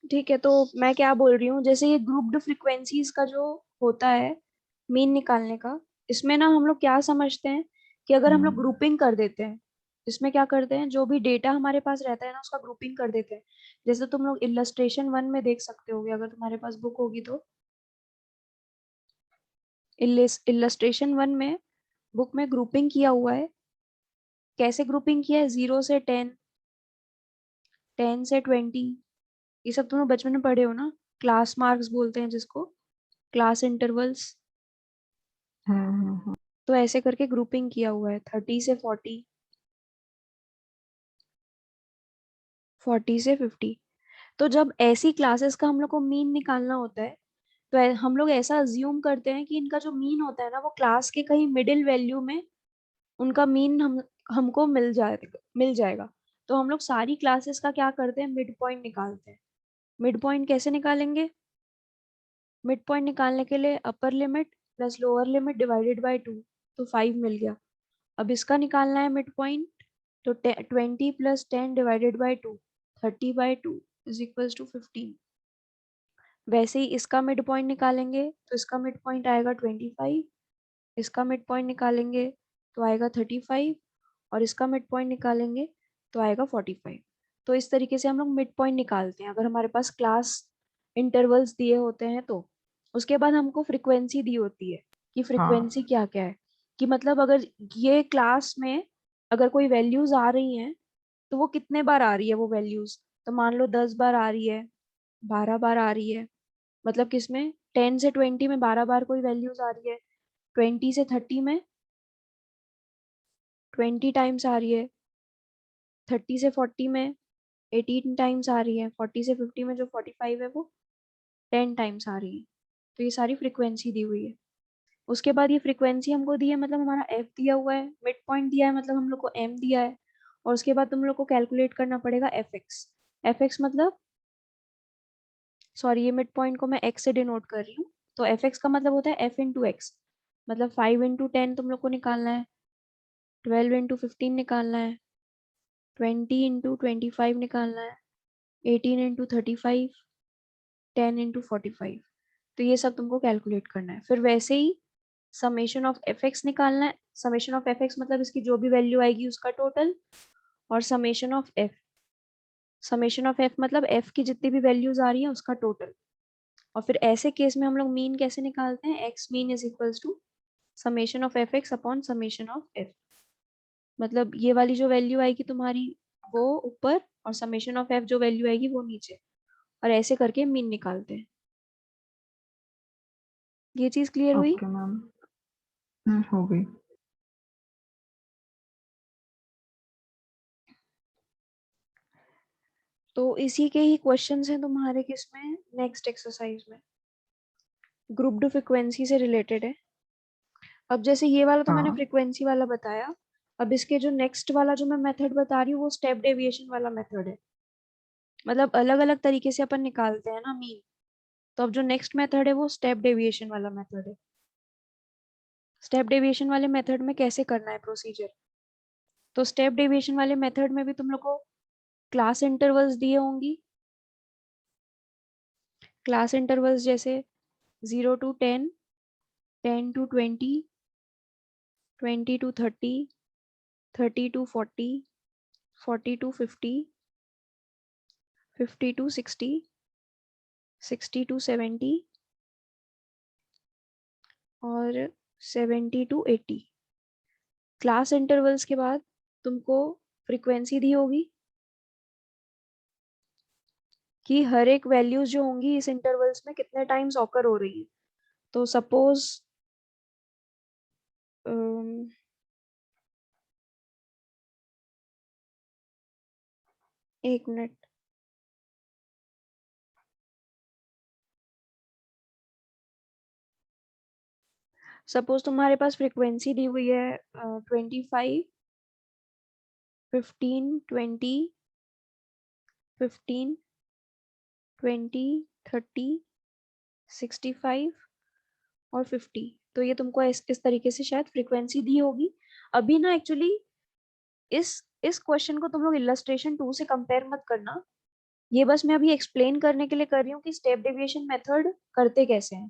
ठीक है, तो मैं क्या बोल रही हूँ, जैसे ये ग्रुप्ड फ्रीक्वेंसीज का जो होता है मीन निकालने का, इसमें ना हम लोग क्या समझते हैं कि अगर हम लोग हम्म। ग्रुपिंग कर देते हैं, इसमें क्या करते हैं, जो भी डेटा हमारे पास रहता है ना उसका ग्रुपिंग कर देते हैं। जैसे तुम लोग इलस्ट्रेशन 1 में देख सकते होगे, अगर तुम्हारे पास बुक होगी तो। इलस्ट्रेशन 1 में बुक में ग्रुपिंग किया हुआ है। कैसे ग्रुपिंग किया है? 0 से 10, 10 से 20। ये सब तुम लोग बचपन में पढ़े हो ना, क्लास मार्क्स बोलते हैं जिसको, क्लास इंटरवल्स। हम्म। तो ऐसे करके ग्रुपिंग किया हुआ है, 30 से 40, 40 से 50। तो जब ऐसी क्लासेस का हम लोग को मीन निकालना होता है, तो हम लोग ऐसा अज्यूम करते हैं कि इनका जो मीन होता है ना वो क्लास के कहीं मिडिल वैल्यू में उनका मीन हमको मिल जाएगा। तो हम लोग सारी क्लासेस का क्या करते हैं, मिड पॉइंट निकालते हैं। मिड पॉइंट कैसे निकालेंगे? मिड पॉइंट निकालने के लिए upper limit plus lower limit divided by 2, तो 5 मिल गया। अब इसका निकालना है मिड पॉइंट, तो 20 + 10 divided by 2, 30/2 is equals to 15। वैसे ही इसका मिड पॉइंट निकालेंगे तो इसका मिड पॉइंट आएगा 25, इसका मिड पॉइंट निकालेंगे तो आएगा 35, और इसका मिड पॉइंट निकालेंगे तो आएगा 45। तो इस तरीके से हम लोग मिड पॉइंट निकालते हैं अगर हमारे पास क्लास इंटरवल्स दिए होते हैं तो। उसके बाद हमको फ्रीक्वेंसी दी होती है कि हाँ। फ्रीक्वेंसी क्या क्या है, कि मतलब अगर ये क्लास में अगर कोई वैल्यूज आ रही हैं तो वो कितने बार आ रही है वो वैल्यूज। तो मान लो 10 बार आ रही है, 12 बार आ रही है, मतलब किसमें, 10 से 20 में 12 बार कोई वैल्यूज आ रही है, 20 से 30 में 20 टाइम्स आ रही है, 30 से 40 में 18 टाइम्स आ रही है, 40 से 50 में जो 45 है वो 10 टाइम्स आ रही है। तो ये सारी फ्रीक्वेंसी दी हुई है। उसके बाद ये फ्रीक्वेंसी हमको दी है, मतलब हमारा एफ दिया हुआ है, मिड पॉइंट दिया है मतलब हम लोग को एम दिया है। और उसके बाद तुम लोग को कैलकुलेट करना पड़ेगा एफ एक्स। एफ एक्स मतलब, सॉरी, ये मिड पॉइंट को मैं एक्स से डिनोट कर रही हूँ। तो एफ एक्स का मतलब होता है एफ इंटू एक्स। मतलब 5 × 10 तुम लोग को निकालना है, 12 × 15 निकालना है, 20 × 25 निकालना है, 18 × 35, 10 × 45। तो ये सब तुमको कैलकुलेट करना है। फिर वैसे ही समेशन ऑफ एफ एक्स निकालना है। समेशन ऑफ एफ एक्स मतलब इसकी जो भी वैल्यू आएगी उसका टोटल, और समेशन ऑफ एफ मतलब एफ की जितनी भी वैल्यूज आ रही है उसका टोटल। और फिर ऐसे केस में हम लोग मीन कैसे निकालते हैं, X mean is equals to summation of F X upon summation of F. मतलब ये वाली जो वैल्यू आएगी तुम्हारी वो ऊपर, और समेशन ऑफ एफ जो वैल्यू आएगी वो नीचे, और ऐसे करके मीन निकालते हैं। ये चीज क्लियर हुई? Okay ma'am. हो गई। तो इसी के ही क्वेश्चंस हैं तुम्हारे किसमें, नेक्स्ट एक्सरसाइज में, ग्रुप्ड फ्रीक्वेंसी से रिलेटेड है। अब जैसे ये वाला तो मैंने हाँ। फ्रीक्वेंसी वाला बताया। अब इसके जो नेक्स्ट वाला जो मैं मेथड बता रही हूँ वो स्टेप डेविएशन वाला मेथड है। मतलब अलग अलग तरीके से अपन निकालते हैं ना मीन। तो अब जो नेक्स्ट मेथड है वो स्टेप डेविएशन वाला मेथड है। स्टेप डेविएशन वाले मेथड में कैसे करना है प्रोसीजर? तो स्टेप डेविएशन वाले मेथड में भी तुम लोग को क्लास इंटरवल्स दिए होंगी। क्लास इंटरवल्स जैसे 0 to 10, 10 to 20, 20 to 30, 30 to 40, 40 to 50, 50 to 60, 60 to 70, और 70 to 80। क्लास इंटरवल्स के बाद तुमको फ्रीक्वेंसी दी होगी कि हर एक वैल्यूज जो होंगी इस इंटरवल्स में कितने टाइम्स ऑकर हो रही है। तो सपोज, एक मिनट, सपोज तुम्हारे पास फ्रीक्वेंसी दी हुई है 25, 15, 20, 15, 20, 30, 65 और 50। तो ये तुमको इस तरीके से शायद फ्रीक्वेंसी दी होगी। अभी ना एक्चुअली इस क्वेश्चन को तुम लोग इलस्ट्रेशन 2 से कंपेयर मत करना। ये बस मैं अभी एक्सप्लेन करने के लिए कर रही हूँ कि स्टेप डेविएशन मेथड करते कैसे हैं,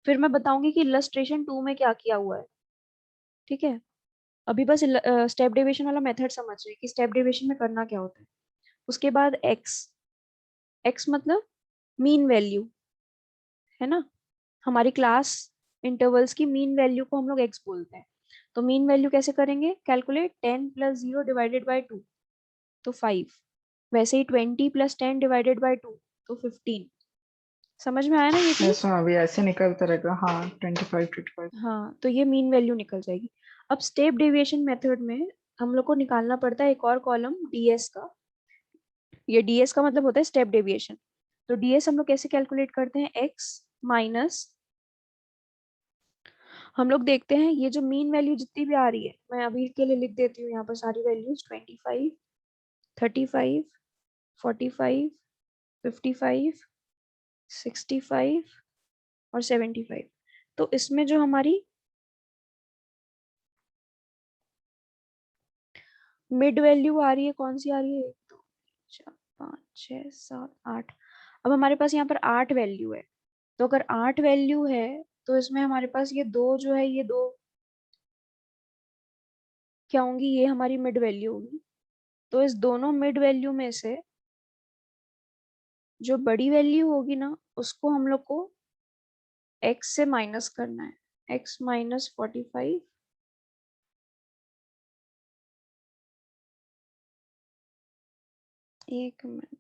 फिर मैं बताऊंगी कि इलस्ट्रेशन 2 में क्या किया हुआ है। ठीक है, अभी बस स्टेप डेविएशन वाला मेथड समझ रहे हैं कि स्टेप डेविएशन में करना क्या होता है। उसके बाद एक्स, एक्स मतलब मीन वैल्यू है ना, हमारी क्लास इंटरवल्स की मीन वैल्यू को हम लोग एक्स बोलते हैं। तो मीन वैल्यू कैसे करेंगे, कैलकुलेट 10 प्लस 0 डिवाइडेड बाई 2, तो 5। वैसे ही 20 प्लस 10 डिवाइडेड बाई 2, तो 15। समझ में आया ना ये चीज। ऐसा अभी ऐसे निकलता रहेगा, हाँ 25 25। हाँ, तो ये मीन वैल्यू निकल जाएगी। अब स्टेप डेविएशन मेथड में हम लोग को निकालना पड़ता है एक और कॉलम डीएस का। ये डीएस का मतलब होता है स्टेप डेविएशन। तो डीएस हम लोग कैसे कैलकुलेट करते हैं, एक्स माइनस, हम लोग देखते हैं ये जो मीन वैल्यू जितनी भी आ रही है, मैं अभी के लिए लिख देती हूँ यहाँ पर सारी वैल्यूज, 25, 35, 45, 55, 65 और 75। तो इसमें जो हमारी मिड वैल्यू आ रही है, कौन सी आ रही है, 1 2 4 5 6 7 8। अब हमारे पास यहाँ पर 8 वैल्यू है। तो अगर 8 वैल्यू है तो इसमें हमारे पास ये दो जो है, ये दो क्या होंगी, ये हमारी मिड वैल्यू होगी। तो इस दोनों मिड वैल्यू में से जो बड़ी वैल्यू होगी ना, उसको हम लोग को एक्स से माइनस करना है, एक्स माइनस 45। एक minute,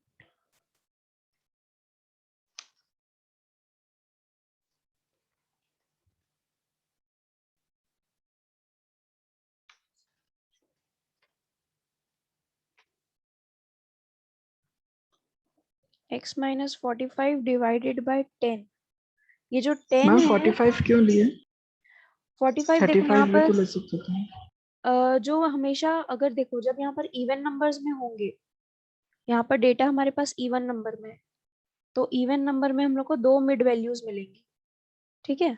x minus 45 divided by 10। ये जो 10 मैम है, 45 क्यों लिए? 45 देखो यहाँ 35 भी पर तो ले सकते थे। जो हमेशा अगर देखो जब यहाँ पर इवन नंबर्स में होंगे, यहाँ पर डेटा हमारे पास इवन नंबर में है, तो इवन नंबर में हम लोग को दो मिड वैल्यूज मिलेंगी। ठीक है,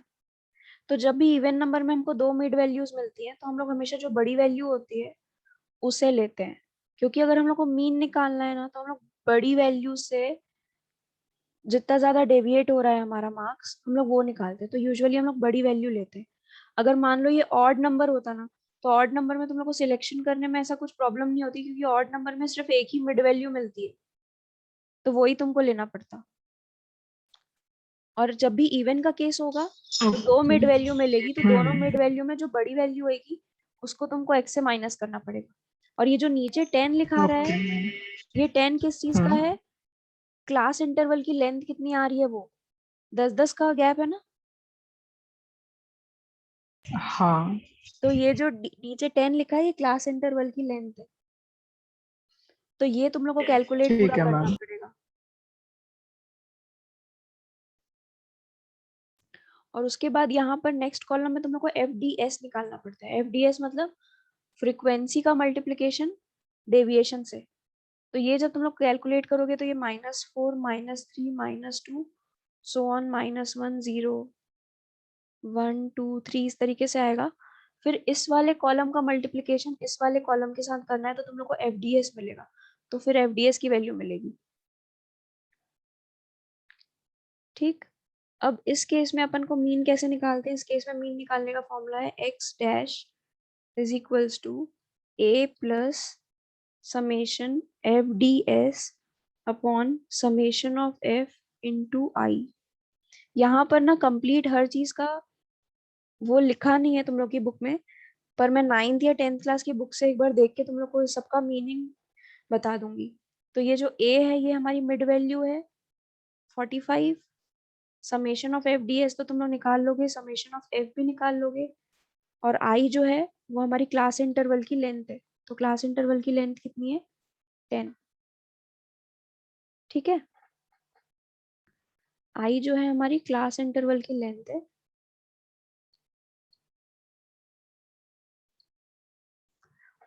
तो जब भी इवन नंबर में हमको दो मिड वैल्यूज मिलती है तो हम लोग हमेशा जो बड़ी वैल्यू होती है उसे लेते हैं। क्योंकि अगर हम लोग को मीन निकालना है ना, तो हम लोग बड़ी वैल्यू से जितना ज्यादा डेविएट हो रहा है हमारा मार्क्स, हम लोग वो निकालते हैं। तो यूजुअली हम लोग बड़ी वैल्यू लेते हैं। अगर मान लो ये ऑड नंबर होता ना, तो ऑड नंबर में तुम लोग को सिलेक्शन करने में ऐसा कुछ प्रॉब्लम नहीं होती, क्योंकि ऑड नंबर में सिर्फ एक ही मिड वैल्यू मिलती है, तो वही तुमको लेना पड़ता। और जब भी इवन का केस होगा तो दो ओके। मिड वैल्यू मिलेगी, तो दोनों हम्म। मिड वैल्यू में जो बड़ी वैल्यू होगी उसको तुमको एक्स से माइनस करना पड़ेगा। और ये जो नीचे 10 लिखा रहा ओके। है, ये 10 किस चीज का हम्म। है, क्लास इंटरवल की लेंथ कितनी आ रही है, वो 10-10 का गैप है ना। हाँ तो ये जो नीचे 10 लिखा है, ये क्लास इंटरवल की लेंथ है। तो ये तुम लोग को कैलकुलेट पूरा ठीक है करना मैम। पड़ेगा। और उसके बाद यहाँ पर नेक्स्ट कॉलम में तुम लोग को एफ डी एस निकालना पड़ता है। एफ डी एस मतलब फ्रीक्वेंसी का मल्टीप्लीकेशन डेविएशन से। तो ये जब तुम लोग कैलकुलेट करोगे तो ये -4 -3 -2 सो ऑन -1 0 1 2 3 इस तरीके से आएगा। फिर इस वाले कॉलम का मल्टीप्लीकेशन इस वाले कॉलम के साथ करना है, तो तुम लोग को एफ डी एस मिलेगा। तो फिर एफ डी एस की वैल्यू मिलेगी। ठीक, अब इस केस में अपन को मीन कैसे निकालते हैं, इस केस में मीन निकालने का फॉर्मूला है X dash is equals to A plus summation F D S upon summation of F into I. यहाँ पर ना कंप्लीट हर चीज का वो लिखा नहीं है तुम लोग की बुक में, पर मैं 9th या 10th क्लास की बुक से एक बार देख के तुम लोग को इस सबका मीनिंग बता दूंगी। तो ये जो ए है ये हमारी मिड वैल्यू है 45। Summation of F D S तो तुम लोग निकाल लोगे, समेशन ऑफ एफ भी निकाल लोगे। और आई जो है वो हमारी क्लास इंटरवल की लेंथ है। तो क्लास इंटरवल की लेंथ कितनी है, 10। ठीक है, आई जो है हमारी क्लास इंटरवल की लेंथ है।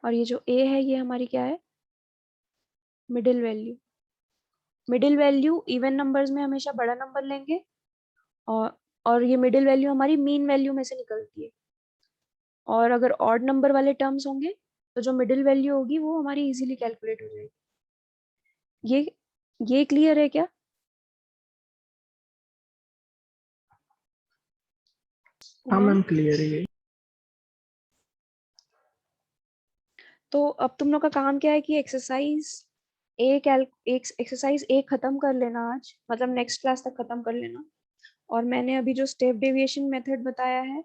और ये जो ए है ये हमारी क्या है, middle value. Middle value even numbers में हमेशा बड़ा नंबर लेंगे, और और ये मिडिल वैल्यू हमारी मीन वैल्यू में से निकलती है। और अगर ऑड नंबर वाले टर्म्स होंगे तो जो मिडिल वैल्यू होगी वो हमारी इजीली कैलकुलेट हो जाएगी। ये ये क्लियर है क्या? हाँ है? मैम क्लियर है ये। तो अब तुम लोग का काम क्या है कि एक एक्सरसाइज एक खत्म कर लेना आज, मतलब नेक्स्ट क्लास तक खत्म कर लेना। और मैंने अभी जो स्टेप डेविएशन मेथड बताया है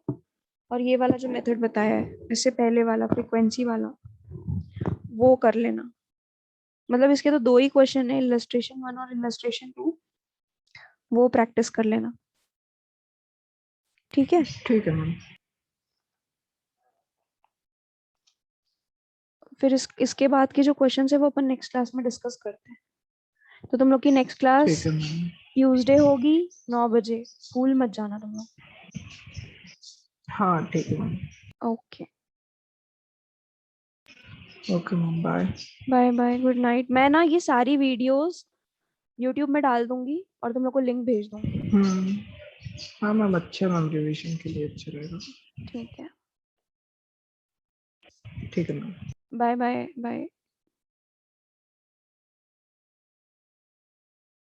और ये वाला जो मेथड बताया है इससे पहले वाला फ्रीक्वेंसी वाला, वो कर लेना। मतलब इसके तो दो ही क्वेश्चन है, इलस्ट्रेशन 1 और इलस्ट्रेशन 2, वो प्रैक्टिस कर लेना। ठीक है? ठीक है मैम। फिर इसके बाद के जो क्वेश्चन है वो अपन नेक्स्ट क्लास में डिस्कस करते हैं। तो तुम लोग की नेक्स्ट क्लास ठीक है मैम। ट्यूसडे होगी 9 बजे। भूल मत जाना तुम लोग। हाँ ठीक है ma'am. Okay. Okay ma'am bye. Bye bye, good night. मैं ना ये सारी वीडियोस यूट्यूब में डाल दूंगी और तुम लोग को लिंक भेज दूंगी। हम्म। हाँ मैम अच्छा मैम रिविजन के लिए अच्छा रहेगा। ठीक है। ठीक है मैम। Bye bye bye.